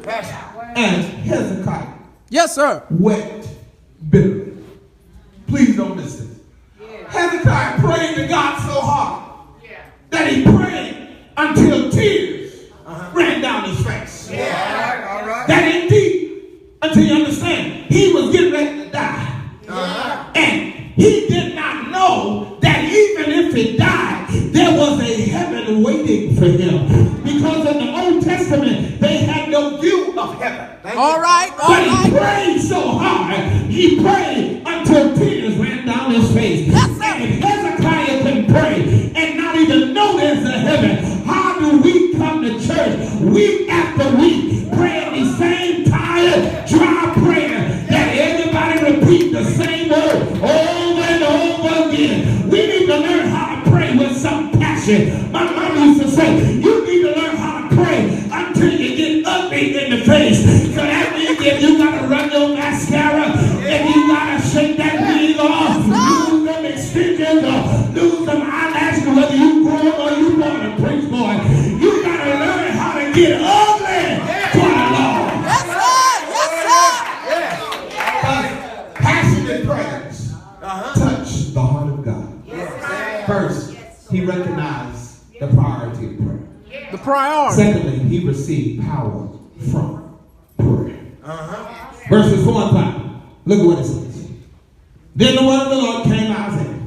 And Hezekiah. Yes, sir. Wept bitterly. Please don't miss this. Hezekiah prayed to God so hard that he prayed until tears ran down his face. That indeed, until you understand, he was getting ready to die. And he did not know that even if he died, there was a heaven waiting for him. Because in the Old Testament, they had no view of heaven. All right. But he prayed so hard, he prayed until tears ran down his face. Yes, sir. And if Hezekiah can pray and not even know there's a heaven, how do we come to church week after week praying the same tired, dry prayer that everybody repeat the same word over and over again? We need to learn how to pray with some passion. My mom used to say, you need to learn how to pray until you get ugly in the face. So that means that you got to run your mascara and you got to shake that wig off, lose them extensions or lose them eyelashes, whether you grow or you want to preach, boy. You got to learn how to get ugly for the Lord. Yes, sir. Passionate prayers touch the heart of God. First, he recognized the priority of prayer. The priority. Secondly, he received power from prayer. Verses 4 and 5. Look at what it says. Then the word of the Lord came to Isaiah.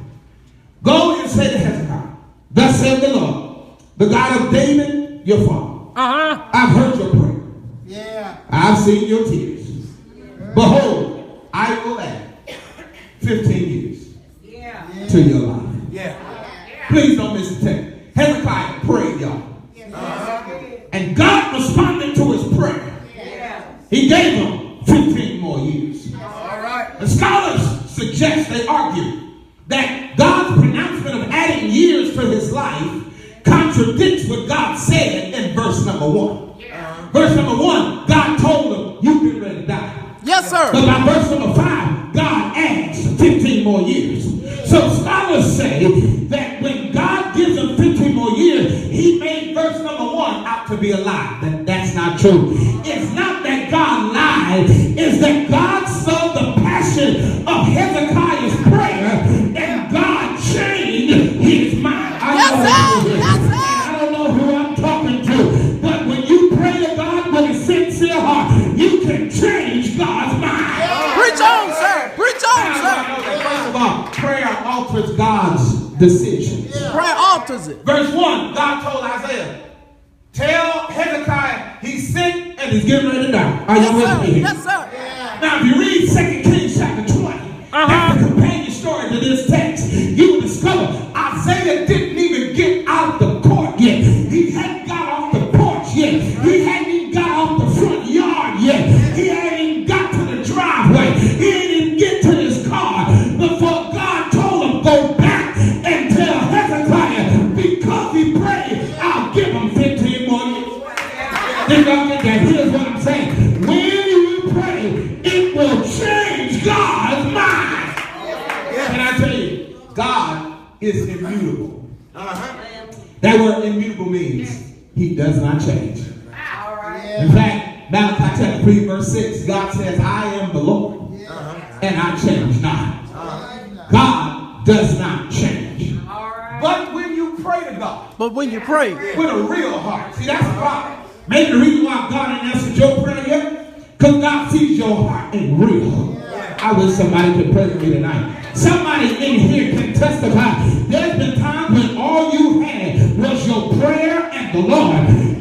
Go and say to Hezekiah, thus saith the Lord, the God of David, your father. I've heard your prayer. I've seen your tears. Behold, I will add 15 years to your life. Please don't miss the text. Hezekiah prayed, y'all. And God responded to his prayer. He gave him 15 more years. The scholars suggest, they argue, that God's pronouncement of adding years to his life contradicts what God said in verse number 1. Verse number 1, God told him, you've been ready to die. Yes, sir. But by verse number 5, God adds 15 more years. So scholars say that when God gives him 15 more years, he made verse number 1 out to be a lie. That's not true. It's not that God lied. It's that God saw the passion of Hezekiah's prayer and God changed his mind. Yes, sir. Yes, sir. I don't know who I'm talking to, but when you pray to God with a sincere heart, you can change God's mind. Preach on, sir. Preach on, sir. First of all, prayer alters God's decisions. Prayer alters it. Verse 1, God told Isaiah, tell Hezekiah he's sick and he's getting ready to die. Are you with me? Yes, sir. Now, if you read 2 Kings chapter 20, that's the companion story to this text, you will discover Isaiah didn't even get out the court yet. He hadn't got off the porch yet. He hadn't even got off the front yard yet. He hadn't even got to the driveway. He didn't even get to his car before God told him, go back and tell Hezekiah, because he prayed, I'll give him 15 more years. Then y'all get that. Here's what I'm saying. When you pray, it will change God's mind. Can I tell you, God is immutable. That word immutable means he does not change. In fact, Malachi chapter 3 verse 6, God says, I am the Lord and I change not. God does not change. But when you pray to God, with a real heart, see, that's the problem. Maybe the reason why God ain't answered your prayer yet, because God sees your heart in real. I wish somebody could pray with me tonight. Somebody in here can testify. There's been times when all you had was your prayer and the Lord.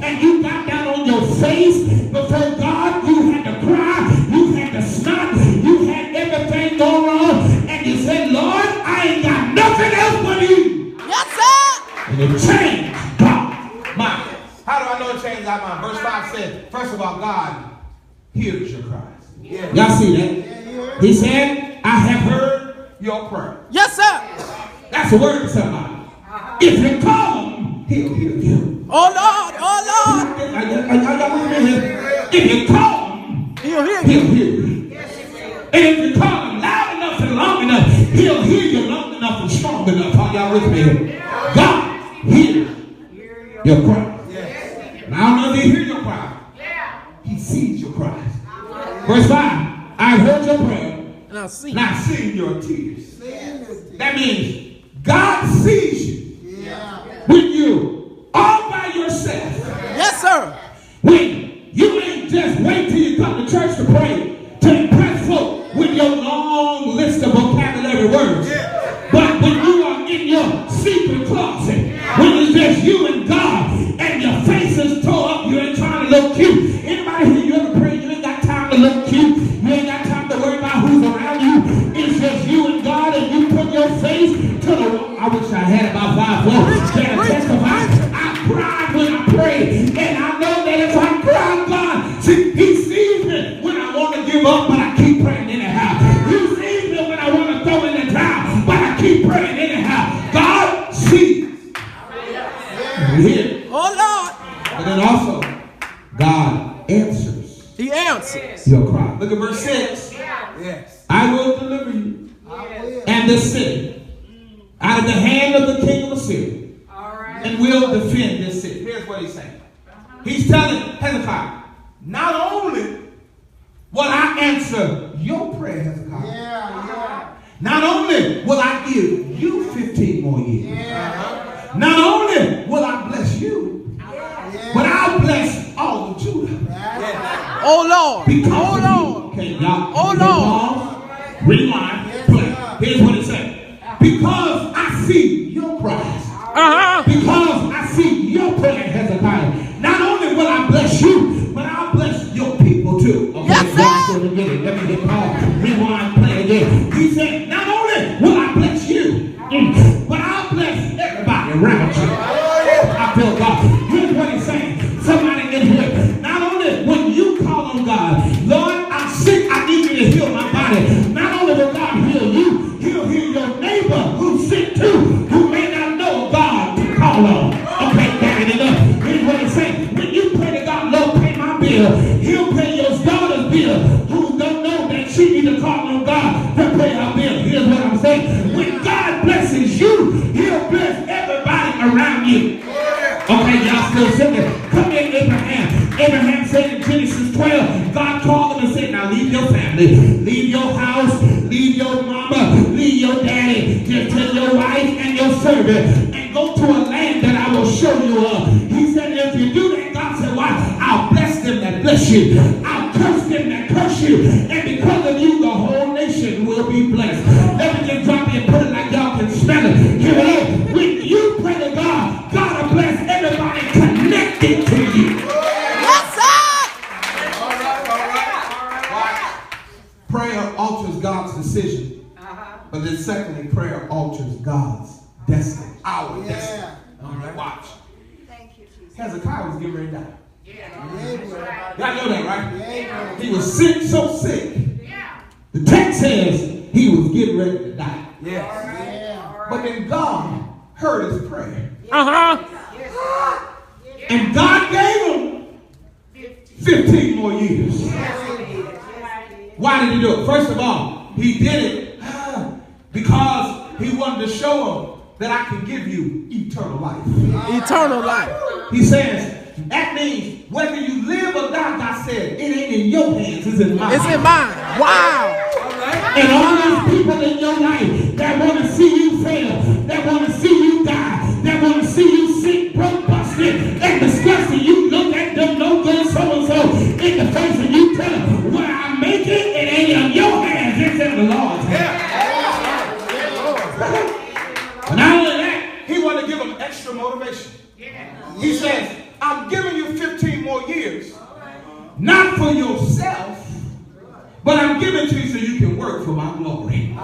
And you got down on your face before God. You had to cry. You had to snot. You had everything going on. And you said, Lord, I ain't got nothing else but you. Yes, sir. And it changed God's mind. How do I know it changed God's mind? Verse 5 says, first of all, God hears your cries. Y'all see that? He said, I have heard your prayer. Yes, sir. That's a word to somebody. If you call him, he'll hear you. Oh, Lord. Oh, Lord. If you call him, He'll hear he'll you. hear you. And if you call him loud enough and long enough, he'll hear you long enough and strong enough. Are y'all with me? God hears your cry. And I don't know if he hears your cry. He sees sees your cries. Verse 5, I've heard your prayer, And I've seen. and I've seen your tears. That means God sees you when you all by yourself. Yes, sir. When you ain't just wait till you come to church to pray to impress folk with your long list of vocabulary words. But when you are in your secret closet, when it's just you and God, and your face is tore up, you ain't trying to look cute. Anybody here, you ever pray, you ain't got time to look cute. You ain't got time to worry about who's around you. It's just you and God, and you put your face to the wall. I wish I had about 5 folks that testify. I cried when I prayed, and I know that if I cry, God, see, he sees me when I want to give up, but I keep praying anyhow. He sees me when I want to throw in the towel, but I keep praying anyhow. God sees. Here. Oh, Lord. But then also, God answers. He answers. Your cry. Look at verse 6. Yes. I will deliver you and this city out of the hand of the king of Assyria, and will defend this city. Here's what he's saying. He's telling Hezekiah, not only will I answer your prayer, Hezekiah, not only will I give you 15 more years, not only will I bless you, but I'll bless all of Judah. Oh, Lord. Because Oh, of Lord. you. Okay, y'all. Oh, Lord. Pause, rewind, play. Here's what it says. Because I see your cries. Because I see your prayer, Hezekiah. Not only will I bless you, but I'll bless your people too. Okay, yes, sir. Let me get pause, rewind, play again. He said, not only will I bless you, but I'll bless everybody around you. I feel God. Here's what he's saying. Somebody in here. Not only when you call on God, Lord, I'm sick, I need you to heal my body. Not only will God heal you, he'll heal your neighbor who's sick too, who may not know God to call on. Okay, that ain't enough. Here's what he's saying. When you pray to God, Lord, pay my bill, he'll pay your daughter's bill, who don't know that she need to call on God to pay her bill. Here's what I'm saying. When God blesses you, he'll bless everybody around you. Okay, y'all still sitting. Come in, Abraham. Abraham said in Genesis 12, God called him and said, now leave your family, leave your house, leave your mama, leave your daddy, just take your wife and your servant, and go to a land that I will show you of. He said, if you do that, God said, why? I'll bless them that bless you. I'll curse them that curse you. And because of you, the whole nation will be blessed. Let me just drop it and put it like y'all can smell it. Here it is. When you pray to God, God will bless everybody connected to you. Yes, sir. All right. Prayer alters God's decision. But then secondly, prayer alters God's destiny. Our destiny. All right, watch. Thank you, Jesus. Hezekiah was getting ready to die. Yeah. Y'all know that, right? He was sick, so sick. The text says he was getting ready to die. Yes. But then God heard his prayer. Uh-huh. And God gave him 15 more years. Why did he do it? First of all, he did it because he wanted to show him that I can give you eternal life. Eternal life. He says, that means whether you live or die, God said, it ain't in your hands, it's in mine. It's in mine. Wow. And all these people in your life that want to see you fail, that want to see you die, that want to see you sick, broke, busted, and disgusted, you look at them no good so-and-so in the face and you tell them, when I make it ain't in your hands, it's in the Lord's hands. But not only that, he wanted to give them extra motivation. He says, I'm giving you 15 more years, not for yourself, but I'm giving to you so you can work for my glory.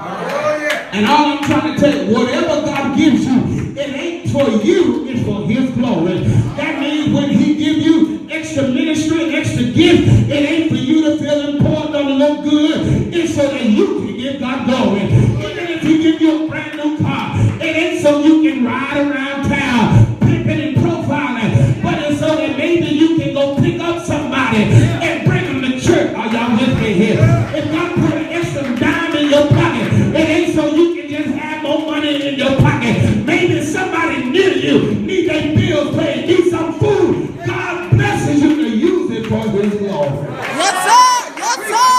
And all I'm trying to tell you, whatever God gives you, it ain't for you, it's for his glory. That means when he gives you extra ministry and extra gift, it ain't for you to feel important or to look good. It's so that you can give God glory. Even if he gives you a brand new car, it ain't so you can ride around town, pimping and profiling, but it's so that maybe you can go pick up somebody and bring them to church. Are y'all with me here? If God put an extra dime in your pocket, it ain't so you can just have more money in your pocket. Maybe somebody near you need their bills paid, need some food. God blesses you to use it for his glory. Yes, sir. Yes, sir.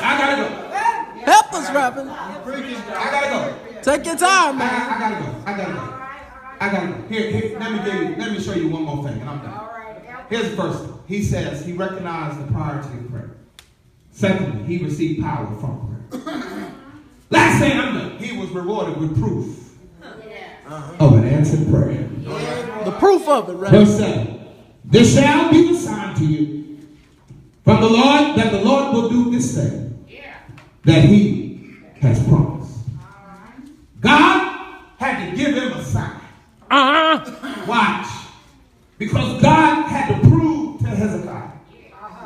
I gotta go. Help us, Reverend. I gotta go. Take your time, man. I gotta go. Here, let me show you one more thing, and I'm done. Here's the first one. He says he recognized the priority of prayer. Secondly, he received power from prayer. Last thing I'm done. He was rewarded with proof of an answered prayer. The proof of it, Reverend. Verse 7. This shall be the sign to you from the Lord, that the Lord will do this thing that he has promised. God had to give him a sign. Watch. Because God had to prove to Hezekiah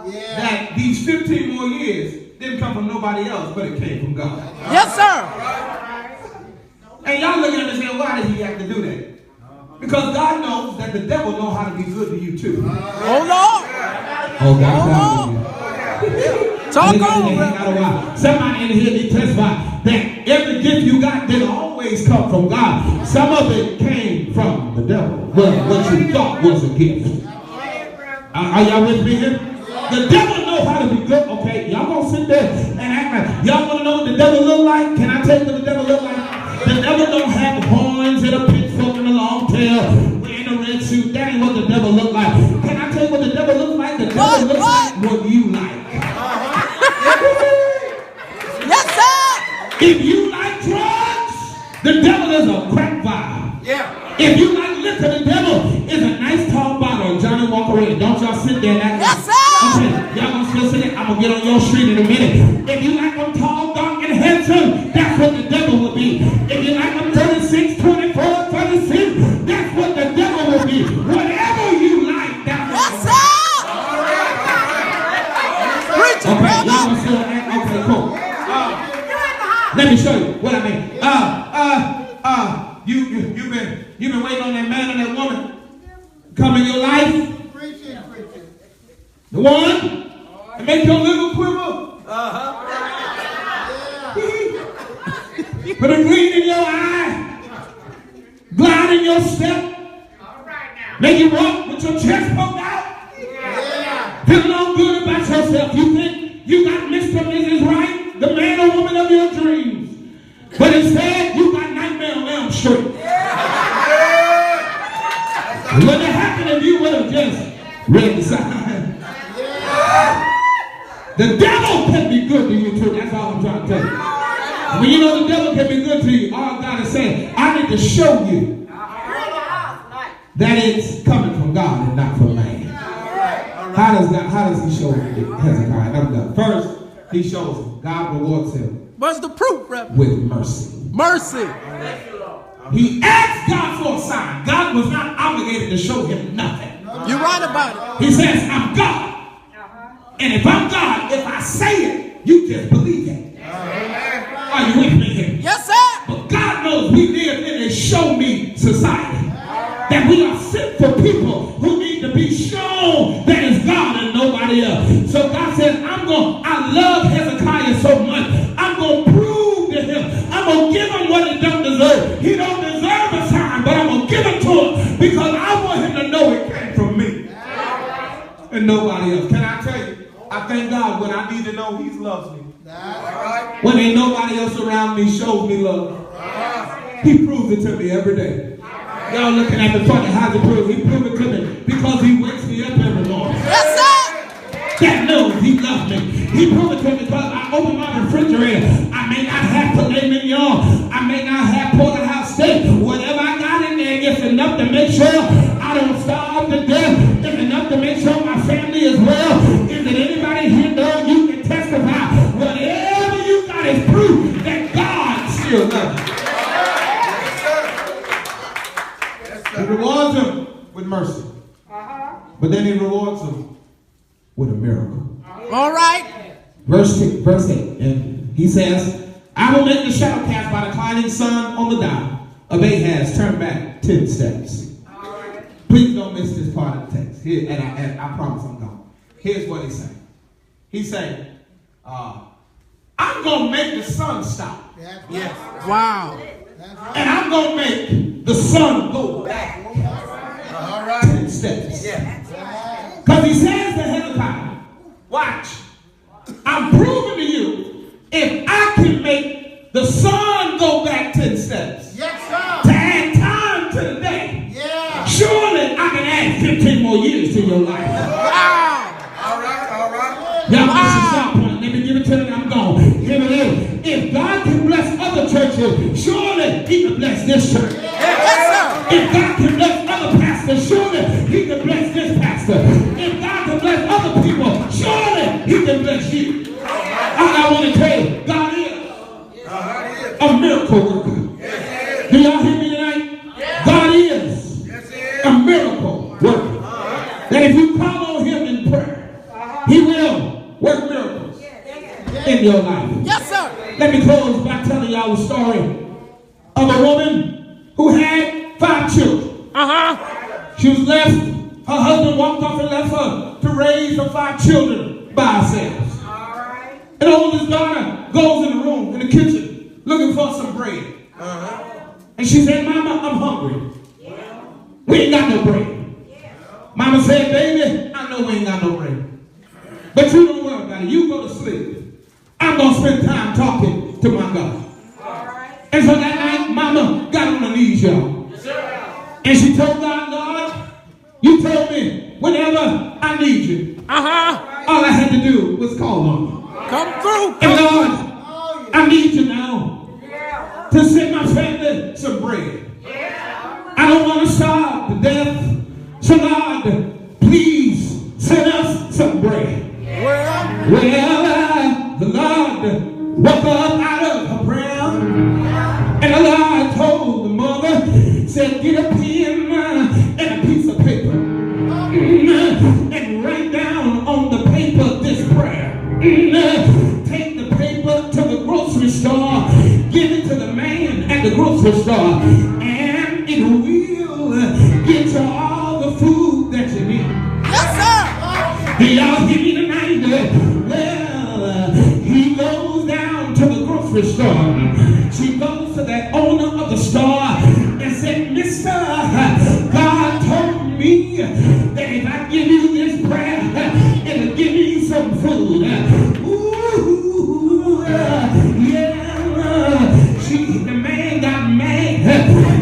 that these 15 more years didn't come from nobody else, but it came from God. Yes, sir. And y'all looking at me saying, why did he have to do that? Because God knows that the devil knows how to be good to you too. Oh, Lord. Oh, God. Talk on, Reverend. Somebody in here need to testify that every gift you got didn't always come from God. Some of it came from the devil. Well, what you thought was a gift. Are y'all with me here? The devil knows how to be good. Okay, y'all gonna sit there and act like y'all wanna know what the devil look like? Can I tell you what the devil look like? The devil don't have horns and a pitchfork and a long tail, wearing a red suit. That ain't what the devil look like. Can I tell you what the devil look like? The devil looks like what you like. Yes, sir. If you like drugs, the devil is a crack vibe. Yeah. If you like liquor, the devil is a nice tall bottle of Johnny Walker Red. Don't y'all sit there and act Yes, like, sir. okay, y'all gonna still sit there? I'm gonna get on your street in a minute. If you like them tall, dark, and handsome, that's what the devil will be. If you like them 36, 24, 36, that's what the devil will be. Whatever you like, that's what Yes, sir. Preach it, okay, y'all brother. gonna still act, okay, cool. Let me show you what I mean. You've been waiting on that man or that woman come in your life. The one that make your liver quiver. Put a gleam in your eye. Glide in your step. Make you walk with your chest poked out. Feeling all good about yourself. You think you got Mr. and Mrs. Right, the man or woman of your dreams. But instead, you got Nightmare on Elm Street. What would have happened if you would have just read the sign? The devil can be good to you too. That's all I'm trying to tell you. When you know the devil can be good to you, all God is saying, I need to show you that it's coming from God and not from man. How does he show Hezekiah? I'm done. First, he shows him. God rewards him. What's the proof, Reverend? With mercy. Mercy. He asked God for a sign. God was not obligated to show him nothing. You're right about it. He says, I'm God. And if I'm God, if I say it, you just believe it. Are you with me here? Yes, sir. But God knows we live in a show me society. That we are sent for people who need to be shown that it's God and nobody else. So God says, I love Hezekiah so much. I'm going to prove to him. I'm going to give him what he don't deserve. He don't deserve a sign, but I'm going to give it to him because I want him to know it came from me and nobody else. Can I tell you? I thank God when I need to know he loves me. When ain't nobody else around me shows me love. He proves it to me every day. Y'all looking at me funny. How's it prove? He proved it to me because he wakes me up every morning. Yes, sir. That knows he loves me. He proved it to me because I open my refrigerator. I may not have filet mignon. I may not have porterhouse steak. Whatever I got in there is enough to make sure I don't starve to death. It's enough to make sure my family is well. Is there anybody here know you can testify? Whatever you got is proof that God still loves you. He rewards him with mercy. But then he rewards him with a miracle. All right. Verse 8. And he says, I will make the shadow cast by the declining sun on the dial of Ahaz turn back 10 steps. Please don't miss this part of the text. Here, and I promise I'm gone. Here's what he's saying. He's saying, I'm going to make the sun stop. Yes. Wow. And I'm going to make the sun go back. All right. 10 steps. Yeah. Because he says to Hezekiah, watch, I'm proving to you, if I can make the sun go back 10 steps, Yes, sir. to add time to the day, Yeah. surely I can add 15 more years to your life. Wow. All right, all right. Y'all missing stop point. Let me give it to you. I'm gone. Here it is. If God can bless other churches, surely He can bless this church. Yes, sir. If God can bless other pastors, surely He can bless this pastor. If God can bless other people, surely He can bless you. I want to tell you, God is a miracle worker. Do y'all hear me tonight? God is a miracle worker. That if you call on Him in prayer, He will work miracles in your life. Yes, sir. Let me close by telling y'all a story of a woman who had 5 children. She was left, her husband walked off and left her to raise her 5 children by herself. And the oldest daughter goes in the room, in the kitchen, looking for some bread. And she said, Mama, I'm hungry. We ain't got no bread. Mama said, baby, I know we ain't got no bread. But you don't worry about it. You go to sleep. I'm going to spend time talking to my God. And so that night, Mama got on her knees, y'all. And she told God, Lord, you told me whenever I need you, all I had to do was call on you. Come through. And Lord, I need you now to send my family some bread. I don't want to starve to death. So Lord, please send us some bread. Well, the Lord woke up out of her prayer. And the Lord told the mother, said, get a pen and a piece of paper. And write down on the paper this prayer. Take the paper to the grocery store. Give it to the man at the grocery store. And it will get you all the food that you need. Yes, sir. Y'all hear me tonight? Well, he goes down to the grocery store. She goes to the owner of the store and said, Mister, God told me that if I give you this prayer, it'll give me some food. Ooh, yeah. The man got mad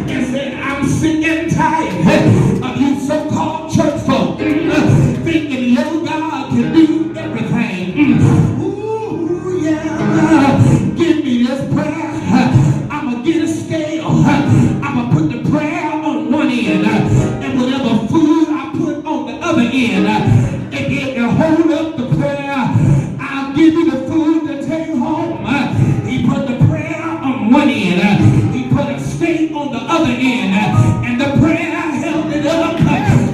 and said, I'm sick and tired of you so-called church folk thinking your God can do everything. Ooh, yeah. Give me this prayer. I'm going to get a scale. I'm going to put the prayer on one end and whatever food I put on the other end. And if you hold up the prayer, I'll give you the food to take home. He put the prayer on one end. He put a steak on the other end. And the prayer held it up.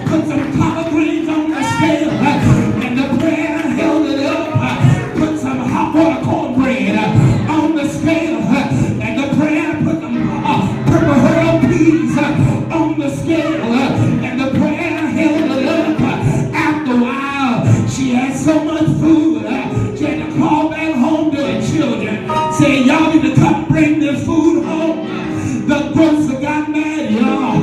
Put some collard greens on the scale. And the prayer held it up. Put some hot water cornbread on the scale. And the prayer put some purple herb peas on the scale. And the prayer held it up. After a while, she had so much food. She had to call back home to her children. Saying, y'all need to come bring this food home. The grocer got mad, y'all.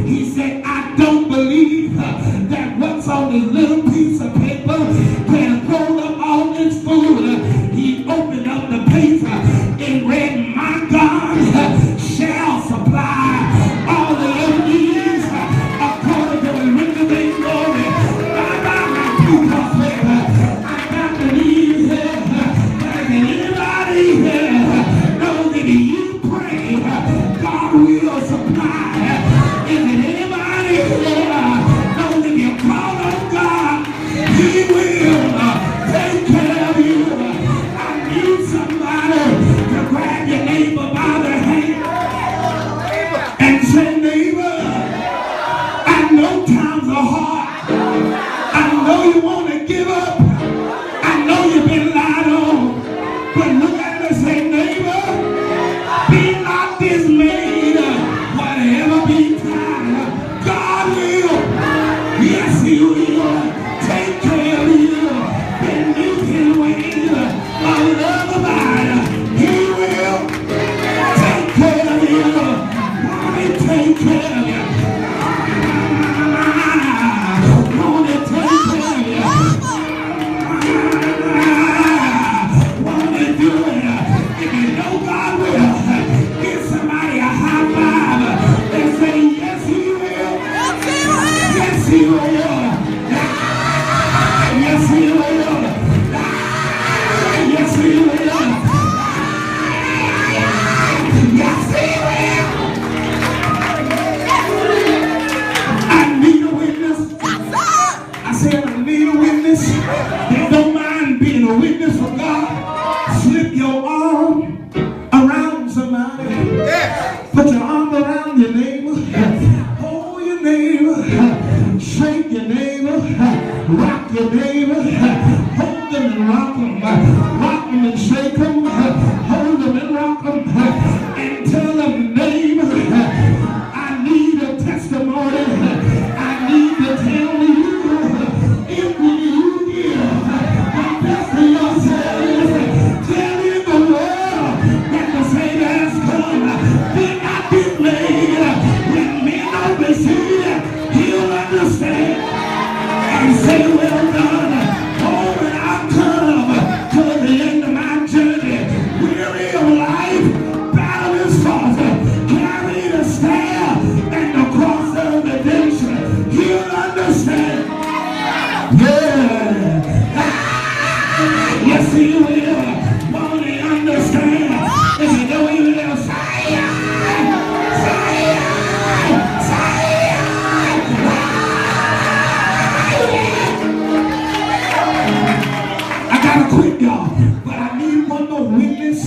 He said, I don't believe that what's on this little piece of paper can hold up all this food. He opened up the paper and read, my God shall supply all of your needs according to the riches of his glory. I got the needs here. Anybody here know that you pray, God will supply? Is it anybody here know that you call on God, He will take care of you? I need somebody to grab your neighbor by the hand and say, neighbor, I know times are hard. I know you want to give up. I know you've been lied on. But look at it and say, neighbor, be not dismayed. Whatever be time, God will. Yes, He will. Take care of you. Then you can wait a little while. He will take care of you. Won't He take care of you? Won't He take care of you? mind being a witness for God? Slip your arm around somebody. Yes. Put your arm around your neighbor. Hold your neighbor. Shake your neighbor. Rock your neighbor. Hold them and rock them. Rock them and shake them. Hold them and rock them. And tell them, neighbor, I need a testimony. I need to tell you if you give the best of yourself, tell in the world that the Savior has come. Did not be made. When men don't receive it, he'll understand and say, well done. Oh, when I come to the end of my journey, weary of life, battle is fought, carry the staff and the cross of redemption, he'll understand. Yeah. Yes, he will. Won't he understand? If you know he will, say it. Say it. Say it. I gotta quit, y'all, but I need one more witness.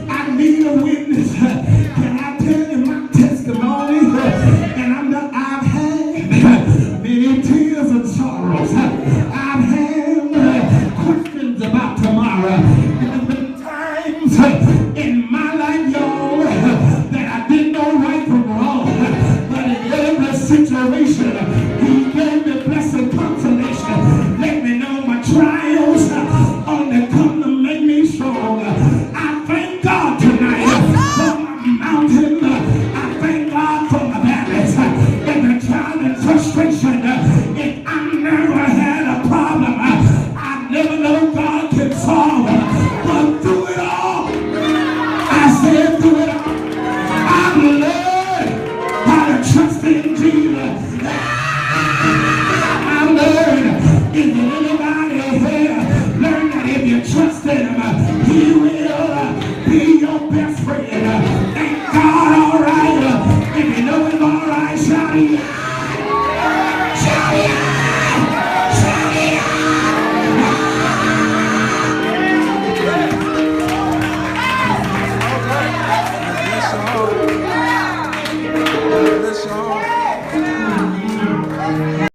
I need a witness. Can I tell you my testimony? And I've had many tears and sorrows. I've had questions about tomorrow. There's been times in my life, y'all, that I didn't know right from wrong. But in every situation, he gave me blessed consolation. Let me know my trials only come to make me strong. I thank God tonight for my mountain. I thank God for my valleys. Every trial and frustration, if I never had a problem, I never know God can solve. But through it all, I said through it all, I've learned how to trust in Jesus. I've learned, if anybody here, learn that if you trust in him, he will be your best friend.